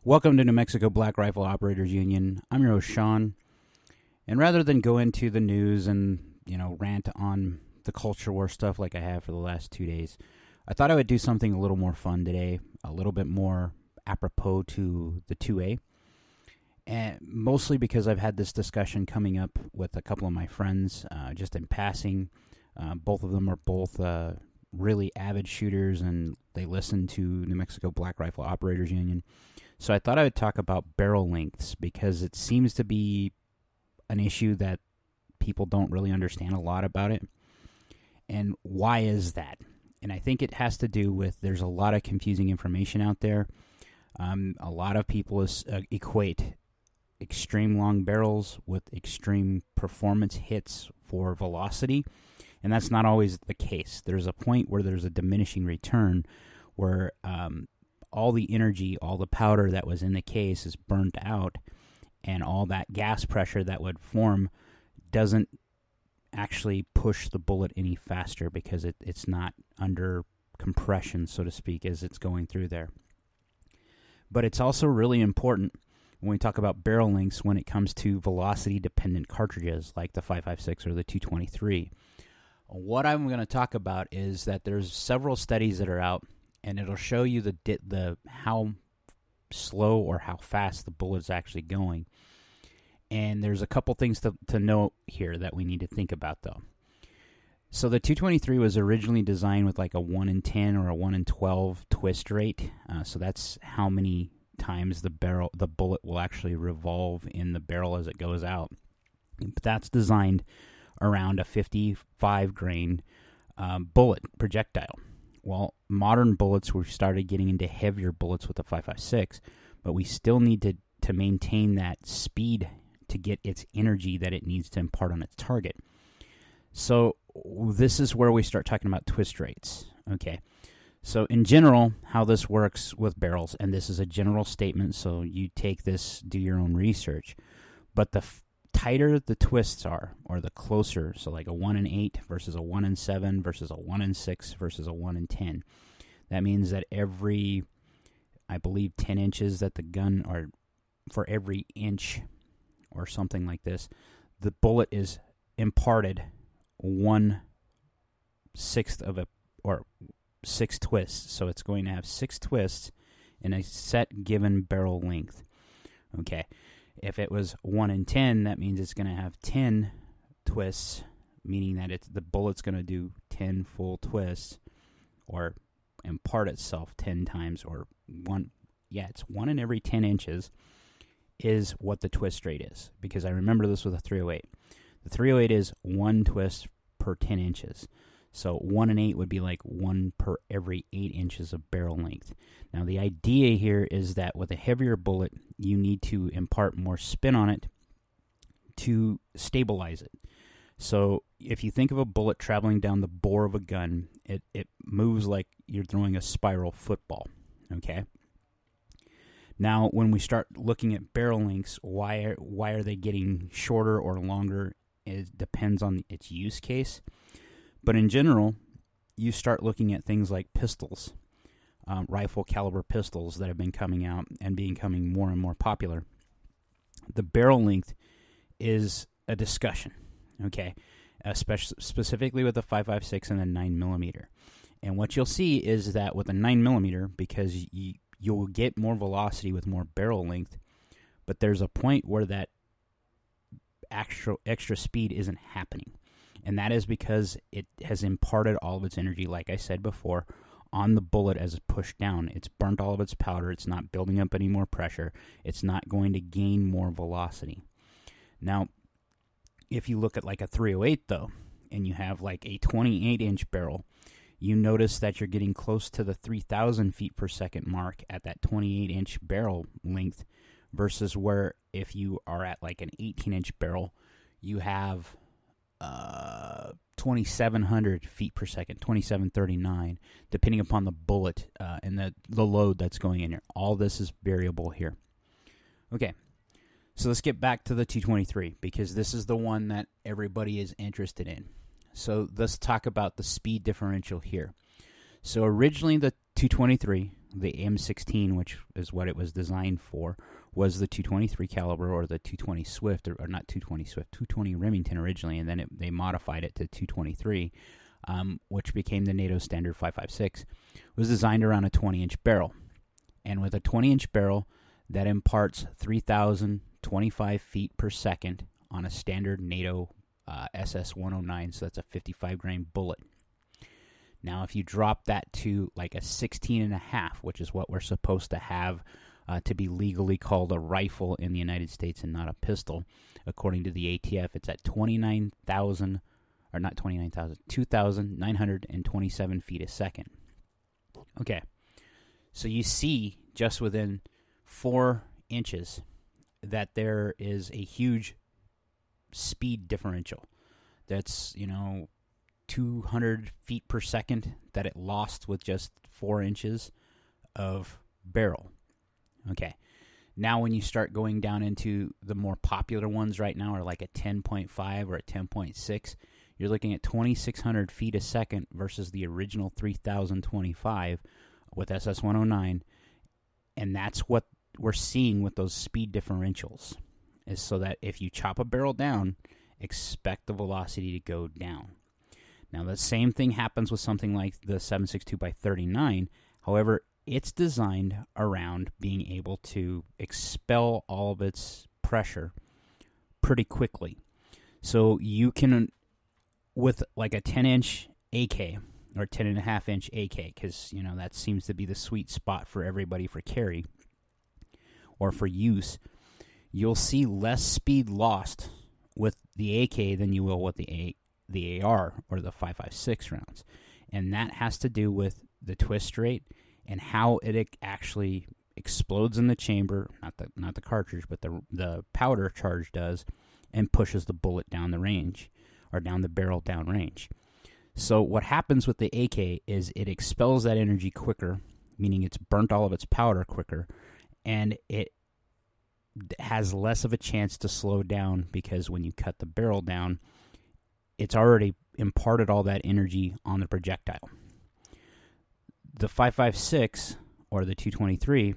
Welcome to New Mexico Black Rifle Operators Union. I'm your host, Sean. And rather than go into the news and, rant on the culture war stuff like I have for the last 2 days, I thought I would do something a little more fun today, a little bit more apropos to the 2A. And mostly because I've had this discussion coming up with a couple of my friends just in passing. Both of them are both really avid shooters, and they listen to New Mexico Black Rifle Operators Union. So I thought I would talk about barrel lengths because it seems to be an issue that people don't really understand a lot about it. And why is that? And I think it has to do with there's a lot of confusing information out there. A lot of people equate extreme long barrels with extreme performance hits for velocity, and that's not always the case. There's a point where there's a diminishing return where all the energy, all the powder that was in the case is burnt out, and all that gas pressure that would form doesn't actually push the bullet any faster because it's not under compression, so to speak, as it's going through there. But it's also really important when we talk about barrel lengths when it comes to velocity-dependent cartridges like the 5.56 or the 223. What I'm going to talk about is that there's several studies that are out, and it'll show you the how slow or how fast the bullet's actually going. And there's a couple things to note here that we need to think about, though. So the 223 was originally designed with like a 1 in 10 or a 1 in 12 twist rate. So that's how many times the bullet will actually revolve in the barrel as it goes out. But that's designed around a 55 grain bullet projectile. Well, modern bullets, we've started getting into heavier bullets with the 5.56, but we still need to maintain that speed to get its energy that it needs to impart on its target. So this is where we start talking about twist rates. Okay. So in general, how this works with barrels, and this is a general statement, so you take this, do your own research, but the tighter the twists are, or the closer, so like a 1 in 8 versus a 1 in 7 versus a 1 in 6 versus a 1 in 10, that means that every, I believe, 10 inches that the gun, or for every inch or something like this, the bullet is imparted 1/6 of or 6 twists. So it's going to have 6 twists in a set given barrel length. Okay. If it was 1 in 10, that means it's going to have 10 twists, meaning that the bullet's going to do 10 full twists, or impart itself 10 times, or it's 1 in every 10 inches is what the twist rate is, because I remember this with a 308. The 308 is 1 twist per 10 inches. So 1 in 8 would be like 1 per every 8 inches of barrel length. Now the idea here is that with a heavier bullet, you need to impart more spin on it to stabilize it. So if you think of a bullet traveling down the bore of a gun, it moves like you're throwing a spiral football, okay? Now, when we start looking at barrel lengths, why are they getting shorter or longer? It depends on its use case. But in general, you start looking at things like pistols, rifle caliber pistols that have been coming out and becoming more and more popular. The barrel length is a discussion, okay, specifically with the 5.56 and the 9mm. And what you'll see is that with a 9mm, because you'll get more velocity with more barrel length, but there's a point where that extra speed isn't happening. And that is because it has imparted all of its energy, like I said before, on the bullet as it's pushed down. It's burnt all of its powder. It's not building up any more pressure. It's not going to gain more velocity. Now, if you look at like a 308, though, and you have like a 28-inch barrel, you notice that you're getting close to the 3,000 feet per second mark at that 28-inch barrel length, versus where if you are at like an 18-inch barrel, you have 2,700 feet per second, 2,739, depending upon the bullet and the load that's going in here. All this is variable here. Okay, so let's get back to the 223, because this is the one that everybody is interested in. So let's talk about the speed differential here. So originally the 223 the M16, which is what it was designed for, was the 223 caliber or the 220 Swift, or not 220 Swift, 220 Remington originally, and then they modified it to 223, which became the NATO standard 5.56, was designed around a 20-inch barrel. And with a 20-inch barrel, that imparts 3,025 feet per second on a standard NATO SS-109, so that's a 55-grain bullet. Now, if you drop that to like a 16.5, which is what we're supposed to have to be legally called a rifle in the United States and not a pistol, according to the ATF, it's at 29,000, or not 29,000, 2,927 feet a second. Okay, so you see just within 4 inches that there is a huge speed differential. That's, 200 feet per second that it lost with just 4 inches of barrel. Okay. Now when you start going down into the more popular ones right now, are like a 10.5 or a 10.6, you're looking at 2,600 feet a second versus the original 3,025 with SS-109. And that's what we're seeing with those speed differentials, is so that if you chop a barrel down, expect the velocity to go down. Now, the same thing happens with something like the 7.62x39. However, it's designed around being able to expel all of its pressure pretty quickly. So you can, with like a 10-inch AK or 10.5-inch AK, because, that seems to be the sweet spot for everybody for carry or for use, you'll see less speed lost with the AK than you will with the AR or the 5.56 rounds. And that has to do with the twist rate and how it actually explodes in the chamber, not the cartridge, but the powder charge does, and pushes the bullet down the range, or down the barrel down range. So what happens with the AK is it expels that energy quicker, meaning it's burnt all of its powder quicker, and it has less of a chance to slow down, because when you cut the barrel down, it's already imparted all that energy on the projectile. The 5.56 or the 223,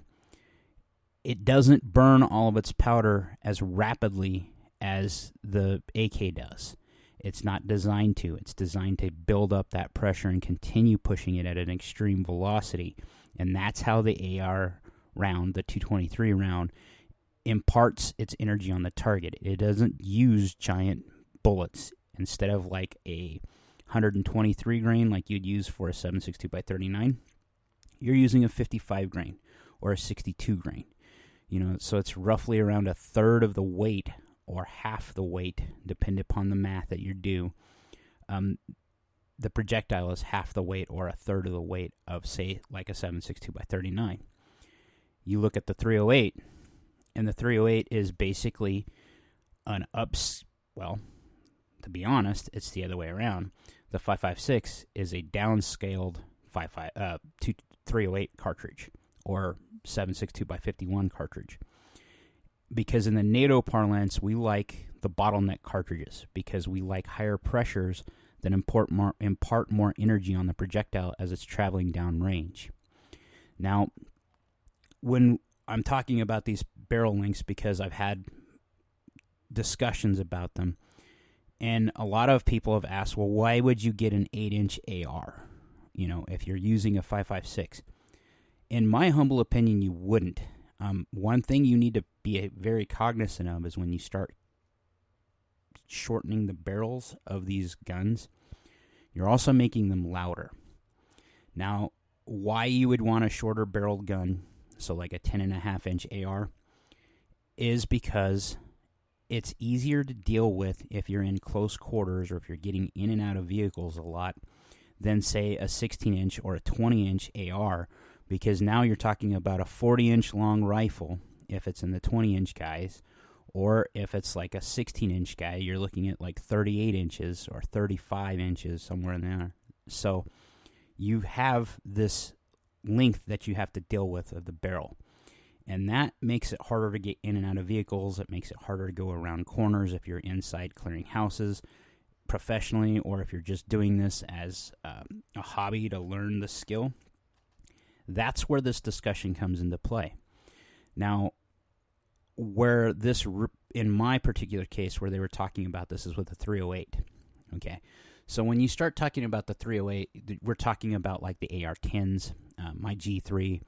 it doesn't burn all of its powder as rapidly as the AK does. It's not designed to. It's designed to build up that pressure and continue pushing it at an extreme velocity. And that's how the AR round, the 223 round, imparts its energy on the target. It doesn't use giant bullets. Instead of like a 123 grain like you'd use for a 7.62x39, you're using a 55 grain or a 62 grain. So it's roughly around a third of the weight or half the weight, depending upon the math that you do. The projectile is half the weight or a third of the weight of, say, like a 7.62x39. You look at the 308, and the 308 is basically an to be honest, it's the other way around. The 5.56 is a downscaled 308 cartridge or 7.62x51 cartridge. Because in the NATO parlance, we like the bottleneck cartridges because we like higher pressures that impart more energy on the projectile as it's traveling down range. Now, when I'm talking about these barrel lengths, because I've had discussions about them, and a lot of people have asked, well, why would you get an 8-inch AR, if you're using a 5.56? In my humble opinion, you wouldn't. One thing you need to be very cognizant of is when you start shortening the barrels of these guns, you're also making them louder. Now, why you would want a shorter barreled gun, so like a 10.5-inch AR, is because it's easier to deal with if you're in close quarters or if you're getting in and out of vehicles a lot than, say, a 16-inch or a 20-inch AR, because now you're talking about a 40-inch long rifle if it's in the 20-inch guys, or if it's like a 16-inch guy, you're looking at like 38 inches or 35 inches, somewhere in there. So you have this length that you have to deal with of the barrel. And that makes it harder to get in and out of vehicles. It makes it harder to go around corners if you're inside clearing houses professionally, or if you're just doing this as a hobby to learn the skill. That's where this discussion comes into play. Now, where this, in my particular case, where they were talking about this is with the 308. Okay, so when you start talking about the 308, we're talking about like the AR-10s, my G3.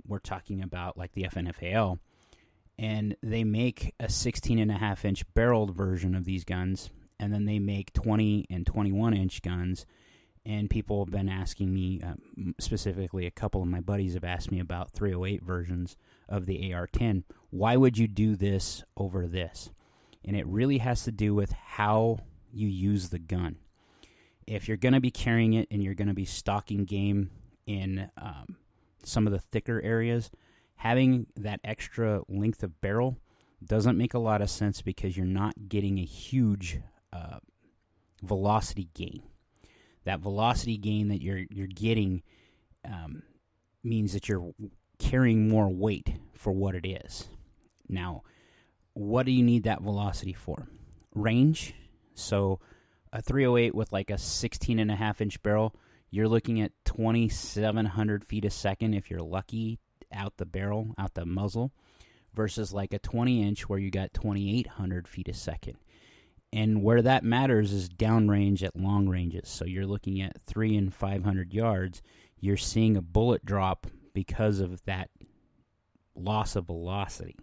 We're talking about like the FNFAL, and they make a 16.5-inch barreled version of these guns, and then they make 20 and 21-inch guns. And people have been asking me, specifically a couple of my buddies have asked me about 308 versions of the AR-10. Why would you do this over this? And it really has to do with how you use the gun. If you're going to be carrying it and you're going to be stalking game in some of the thicker areas, having that extra length of barrel doesn't make a lot of sense because you're not getting a huge velocity gain. That velocity gain that you're getting means that you're carrying more weight for what it is. Now, what do you need that velocity for? Range. So a 308 with like a 16.5-inch barrel, you're looking at 2,700 feet a second if you're lucky out the barrel, out the muzzle, versus like a 20-inch where you got 2,800 feet a second. And where that matters is downrange at long ranges. So you're looking at 300 and 500 yards. You're seeing a bullet drop because of that loss of velocity.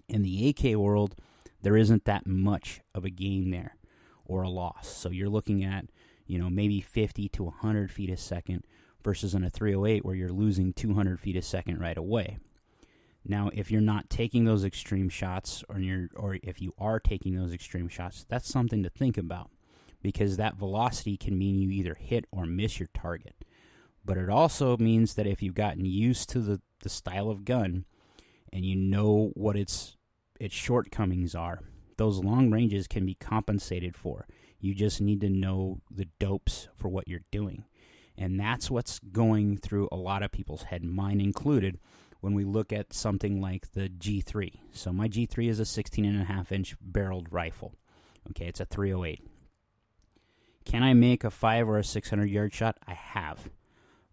In the AK world, there isn't that much of a gain there or a loss. So you're looking at, maybe 50 to 100 feet a second versus in a 308 where you're losing 200 feet a second right away. Now, if you're not taking those extreme shots, or if you are taking those extreme shots, that's something to think about, because that velocity can mean you either hit or miss your target. But it also means that if you've gotten used to the style of gun and you know what its shortcomings are, those long ranges can be compensated for. You just need to know the dopes for what you're doing. And that's what's going through a lot of people's head, mine included, when we look at something like the G3. So my G3 is a 16.5-inch barreled rifle. Okay, it's a 308. Can I make a 5 or a 600-yard shot? I have.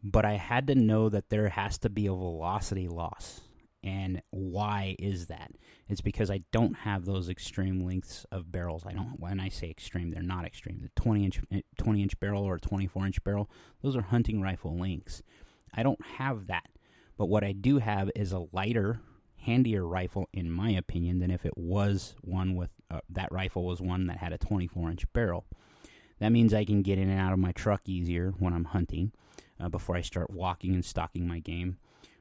But I had to know that there has to be a velocity loss. And why is that? It's because I don't have those extreme lengths of barrels. When I say extreme, they're not extreme. The 20-inch barrel or 24-inch barrel, those are hunting rifle lengths. I don't have that. But what I do have is a lighter, handier rifle, in my opinion, than if it was one with that rifle was one that had a 24-inch barrel. That means I can get in and out of my truck easier when I'm hunting before I start walking and stalking my game.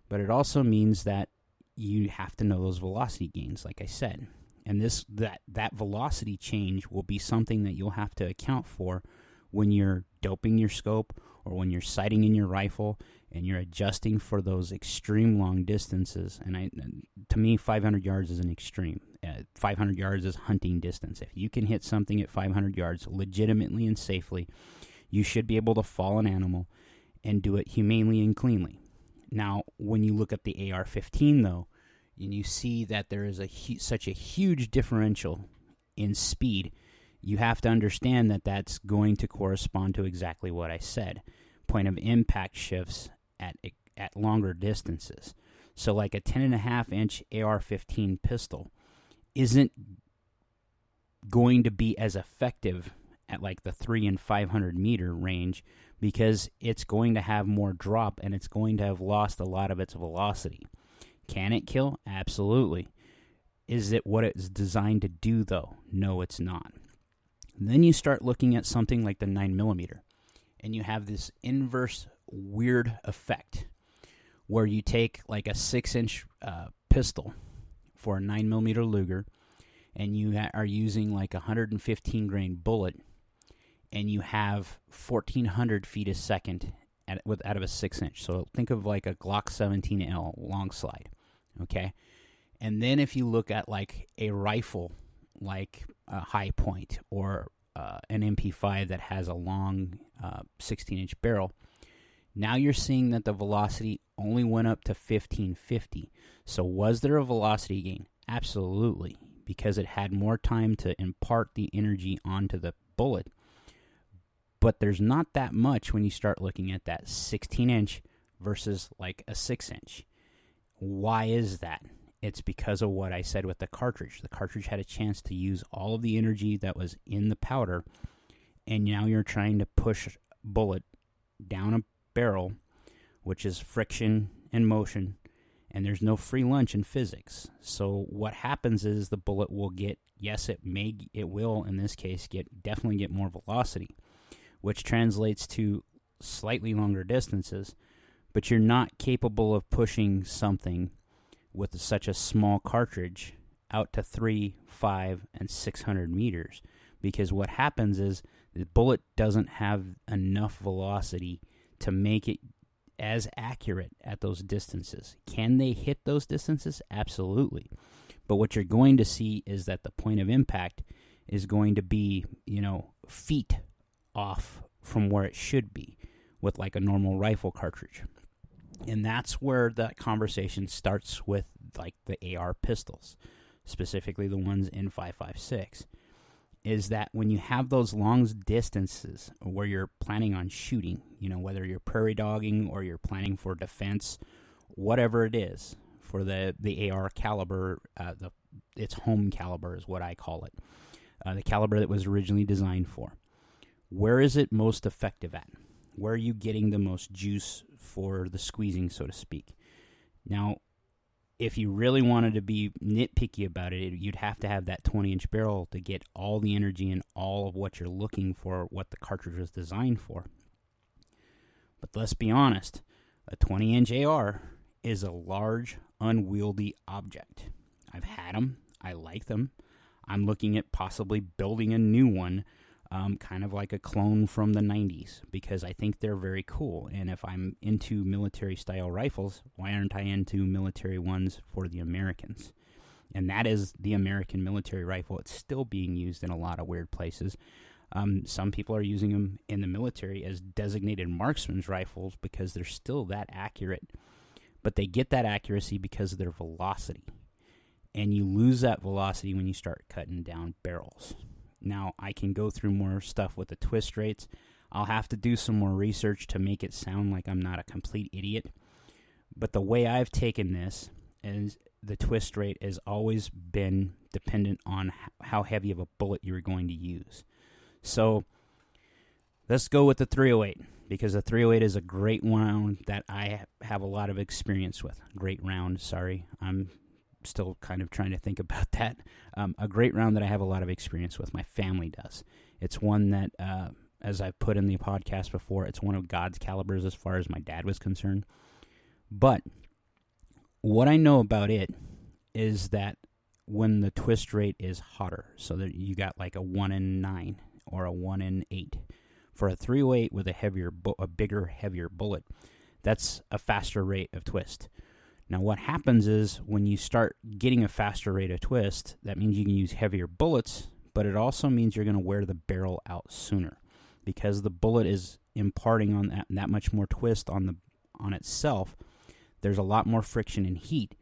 But it also means that you have to know those velocity gains, like I said. And that velocity change will be something that you'll have to account for when you're doping your scope or when you're sighting in your rifle and you're adjusting for those extreme long distances. And to me, 500 yards is an extreme. 500 yards is hunting distance. If you can hit something at 500 yards legitimately and safely, you should be able to fall an animal and do it humanely and cleanly. Now, when you look at the AR-15, though, and you see that there is such a huge differential in speed, you have to understand that that's going to correspond to exactly what I said. Point of impact shifts at longer distances. So like a 10.5-inch AR-15 pistol isn't going to be as effective at like the 300 and 500 meter range because it's going to have more drop and it's going to have lost a lot of its velocity. Can it kill? Absolutely. Is it what it's designed to do, though? No, it's not. Then you start looking at something like the 9mm, and you have this inverse weird effect where you take like a 6-inch pistol for a 9mm Luger, and you are using like a 115 grain bullet, and you have 1,400 feet a second out of a 6-inch. So think of like a Glock 17L long slide, okay? And then if you look at like a rifle like a High Point or an MP5 that has a long 16-inch barrel, now you're seeing that the velocity only went up to 1,550. So was there a velocity gain? Absolutely, because it had more time to impart the energy onto the bullet. But there's not that much when you start looking at that 16-inch versus like a 6-inch. Why is that? It's because of what I said with the cartridge. The cartridge had a chance to use all of the energy that was in the powder, and now you're trying to push a bullet down a barrel, which is friction and motion, and there's no free lunch in physics. So what happens is the bullet will get, yes, it will in this case definitely get more velocity, which translates to slightly longer distances, but you're not capable of pushing something with such a small cartridge out to 3, 5, and 600 meters, because what happens is the bullet doesn't have enough velocity to make it as accurate at those distances. Can they hit those distances? Absolutely. But what you're going to see is that the point of impact is going to be, feet off from where it should be with like a normal rifle cartridge. And that's where that conversation starts with like the AR pistols, specifically the ones in 5.56, is that when you have those long distances where you're planning on shooting, whether you're prairie dogging or you're planning for defense, whatever it is, for the AR caliber, its home caliber is what I call it, the caliber that was originally designed for. Where is it most effective at? Where are you getting the most juice for the squeezing, so to speak? Now, if you really wanted to be nitpicky about it, you'd have to have that 20-inch barrel to get all the energy and all of what you're looking for, what the cartridge was designed for. But let's be honest, a 20-inch AR is a large, unwieldy object. I've had them. I like them. I'm looking at possibly building a new one, kind of like a clone from the 90s, because I think they're very cool. And if I'm into military-style rifles, why aren't I into military ones for the Americans? And that is the American military rifle. It's still being used in a lot of weird places. Some people are using them in the military as designated marksman's rifles because they're still that accurate. But they get that accuracy because of their velocity. And you lose that velocity when you start cutting down barrels. Now, I can go through more stuff with the twist rates. I'll have to do some more research to make it sound like I'm not a complete idiot. But the way I've taken this is the twist rate has always been dependent on how heavy of a bullet you're going to use. So let's go with the 308, because the 308 is a great round that I have a lot of experience with. Great round, sorry. I'm still kind of trying to think about that. A great round that I have a lot of experience with. My family does. It's one that, as I've put in the podcast before, it's one of God's calibers as far as my dad was concerned. But what I know about it is that when the twist rate is hotter, so that you got like a 1 in 9 or a 1 in 8, for a 308 with a bigger, heavier bullet, that's a faster rate of twist. Now, what happens is when you start getting a faster rate of twist, that means you can use heavier bullets, but it also means you're going to wear the barrel out sooner, because the bullet is imparting on that much more twist on itself. There's a lot more friction and heat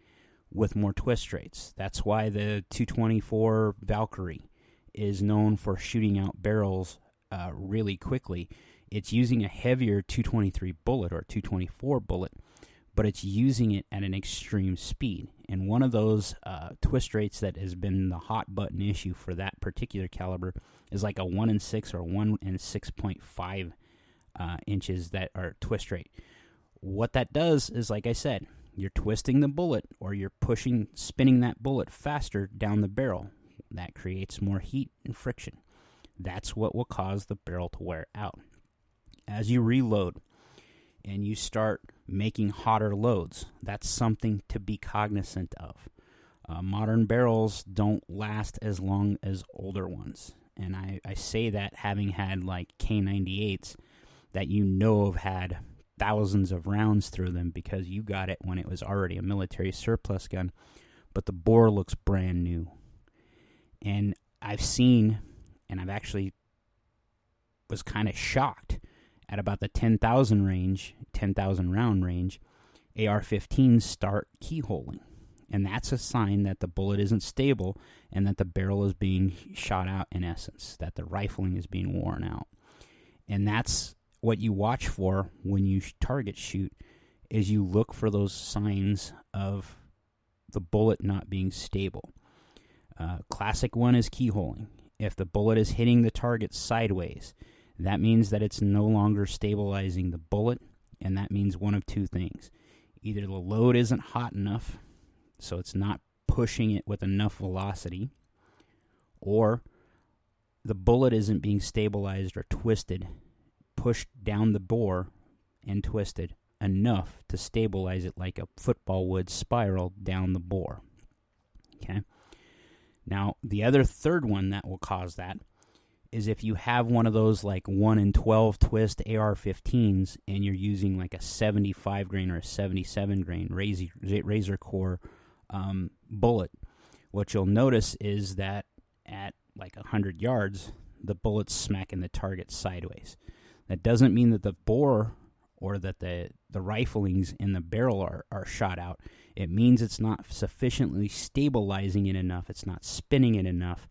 with more twist rates. That's why the 224 Valkyrie is known for shooting out barrels really quickly. It's using a heavier 223 bullet or 224 bullet, but it's using it at an extreme speed. And one of those twist rates that has been the hot button issue for that particular caliber is like a 1 in 6 or 1 in 6.5 inches that are twist rate. What that does is, like I said, you're twisting the bullet, or you're spinning that bullet faster down the barrel. That creates more heat and friction. That's what will cause the barrel to wear out. As you reload and you start making hotter loads, that's something to be cognizant of. Modern barrels don't last as long as older ones. And I say that having had like K98s that have had thousands of rounds through them, because you got it when it was already a military surplus gun, but the bore looks brand new. And I've seen, and I've actually was kind of shocked at about the 10,000 round range, AR-15s start keyholing. And that's a sign that the bullet isn't stable and that the barrel is being shot out, in essence, that the rifling is being worn out. And that's what you watch for when you target shoot, is you look for those signs of the bullet not being stable. Classic one is keyholing. If the bullet is hitting the target sideways, that means that it's no longer stabilizing the bullet, and that means one of two things. Either the load isn't hot enough, so it's not pushing it with enough velocity, or the bullet isn't being stabilized or twisted, pushed down the bore and twisted enough to stabilize it like a football would spiral down the bore. Okay? Now, the other third one that will cause that is if you have one of those like 1 in 12 twist AR-15s and you're using like a 75 grain or a 77 grain razor core bullet, what you'll notice is that at like 100 yards, the bullet's smacking the target sideways. That doesn't mean that the bore or that the riflings in the barrel are shot out. It means it's not sufficiently stabilizing it enough. It's not spinning it enough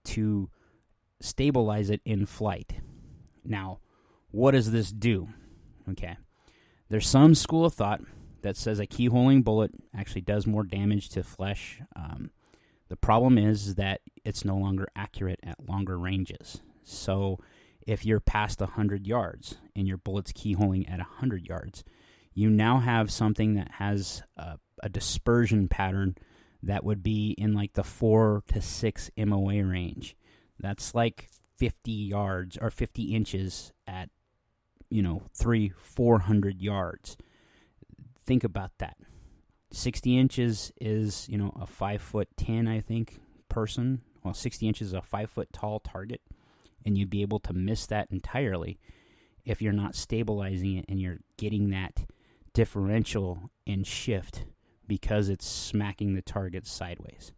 to stabilize it in flight. Now, what does this do? Okay. There's some school of thought that says a keyholing bullet actually does more damage to flesh. The problem is that it's no longer accurate at longer ranges. So if you're past 100 yards and your bullet's keyholing at 100 yards, you now have something that has a dispersion pattern that would be in like the 4 to 6 MOA range. That's like 50 yards or 50 inches at, 400 yards. Think about that. 60 inches is, a 5'10", I think, person. Well, 60 inches is a 5 foot tall target, and you'd be able to miss that entirely if you're not stabilizing it and you're getting that differential in shift because it's smacking the target sideways.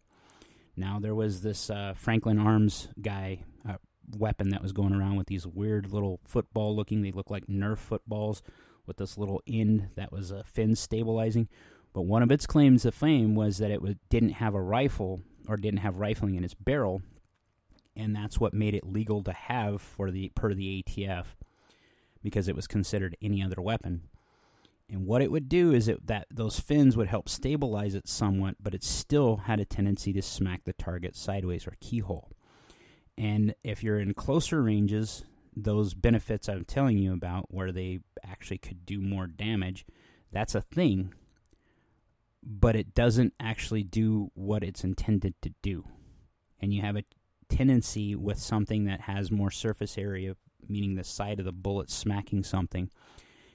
Now, there was this Franklin Arms guy weapon that was going around with these weird little football looking, they look like Nerf footballs with this little end that was a fin stabilizing. But one of its claims to fame was that it didn't have a rifle or didn't have rifling in its barrel, and that's what made it legal to have per the ATF because it was considered any other weapon. And what it would do is that those fins would help stabilize it somewhat, but it still had a tendency to smack the target sideways or keyhole. And if you're in closer ranges, those benefits I'm telling you about where they actually could do more damage, that's a thing, but it doesn't actually do what it's intended to do. And you have a tendency with something that has more surface area, meaning the side of the bullet smacking something,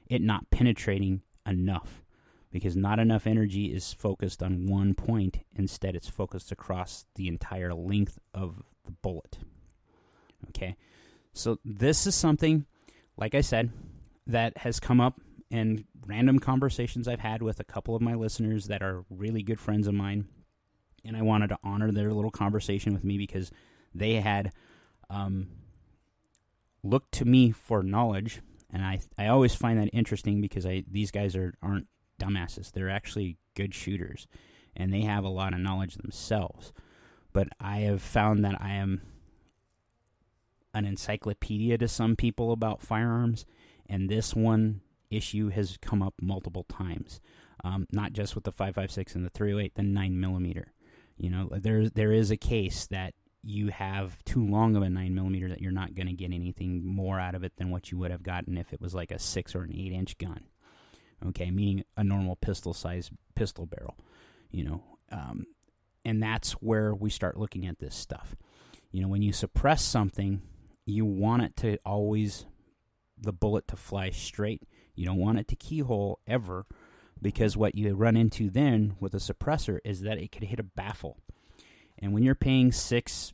it not penetrating enough because not enough energy is focused on one point. Instead, it's focused across the entire length of the bullet. Okay, so this is something, like I said, that has come up in random conversations I've had with a couple of my listeners that are really good friends of mine, and I wanted to honor their little conversation with me because they had looked to me for knowledge. And I always find that interesting because these guys aren't dumbasses. They're actually good shooters, and they have a lot of knowledge themselves. But I have found that I am an encyclopedia to some people about firearms, and this one issue has come up multiple times, not just with the 5.56 and the 308, the 9mm. There is a case that you have too long of a 9mm that you're not going to get anything more out of it than what you would have gotten if it was like a 6 or an 8-inch gun. Okay, meaning a normal pistol-sized pistol barrel. And that's where we start looking at this stuff. When you suppress something, you want it to the bullet to fly straight. You don't want it to keyhole ever, because what you run into then with a suppressor is that it could hit a baffle. And when you're paying $600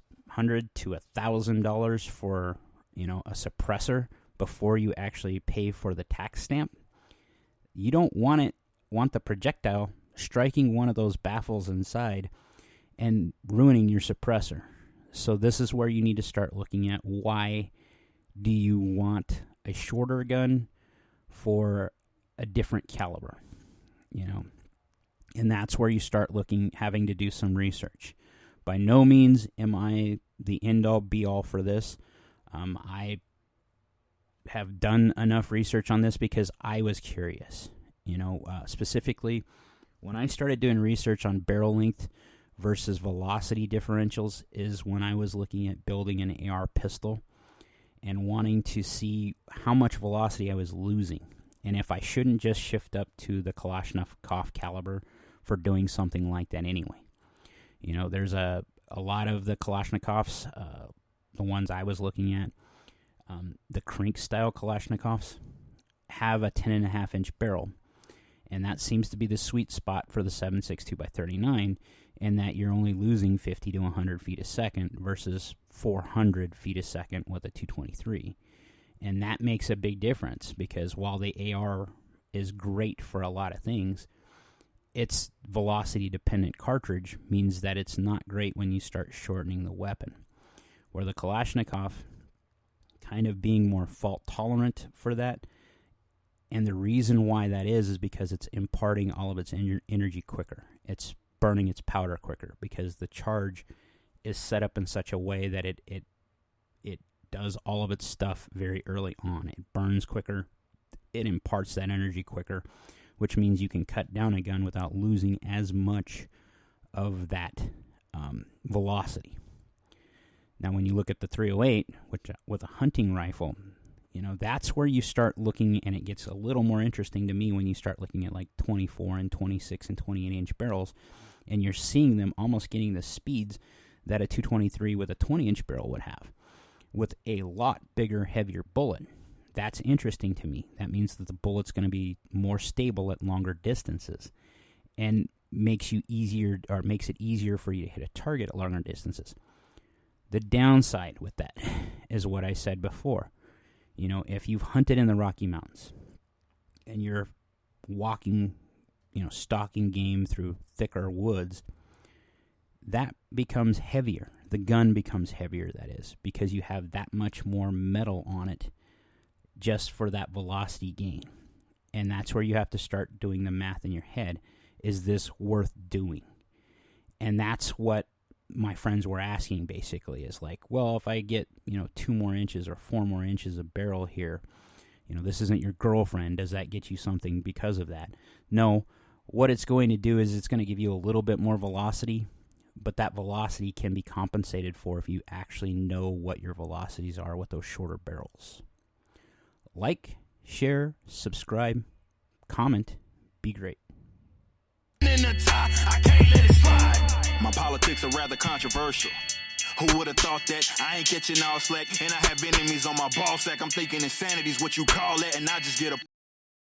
to $1,000 for, a suppressor before you actually pay for the tax stamp, you don't want the projectile striking one of those baffles inside and ruining your suppressor. So this is where you need to start looking at why do you want a shorter gun for a different caliber, And that's where you start having to do some research. By no means am I the end-all, be-all for this. I have done enough research on this because I was curious. Specifically, when I started doing research on barrel length versus velocity differentials is when I was looking at building an AR pistol and wanting to see how much velocity I was losing, and if I shouldn't just shift up to the Kalashnikov caliber for doing something like that anyway. There's a lot of the Kalashnikovs, the ones I was looking at, the Krink-style Kalashnikovs, have a 10.5-inch barrel, and that seems to be the sweet spot for the 7.62 by 39, in that you're only losing 50 to 100 feet a second versus 400 feet a second with a 223. And that makes a big difference, because while the AR is great for a lot of things, its velocity-dependent cartridge means that it's not great when you start shortening the weapon. Where the Kalashnikov, kind of being more fault-tolerant for that, and the reason why that is because it's imparting all of its energy quicker. It's burning its powder quicker, because the charge is set up in such a way that it does all of its stuff very early on. It burns quicker, it imparts that energy quicker, which means you can cut down a gun without losing as much of that velocity. Now, when you look at the 308, which with a hunting rifle, that's where you start looking, and it gets a little more interesting to me when you start looking at like 24 and 26 and 28-inch barrels, and you're seeing them almost getting the speeds that a 223 with a 20-inch barrel would have, with a lot bigger, heavier bullet. That's interesting to me. That means that the bullet's going to be more stable at longer distances, and makes it easier for you to hit a target at longer distances. The downside with that is what I said before. If you've hunted in the Rocky Mountains and you're walking, stalking game through thicker woods, that becomes heavier. The gun becomes heavier, that is, because you have that much more metal on it just for that velocity gain. And that's where you have to start doing the math in your head. Is this worth doing? And that's what my friends were asking, basically, is like, well, if I get 2 more inches or 4 more inches of barrel here, this isn't your girlfriend, does that get you something because of that? No. What it's going to do is it's going to give you a little bit more velocity, but that velocity can be compensated for if you actually know what your velocities are with those shorter barrels. Like, share, subscribe, comment, be great. In the top, I can't let it slide. My politics are rather controversial. Who would have thought that? I ain't catching all slack, and I have enemies on my ball sack. I'm thinking insanity's what you call that, and I just get a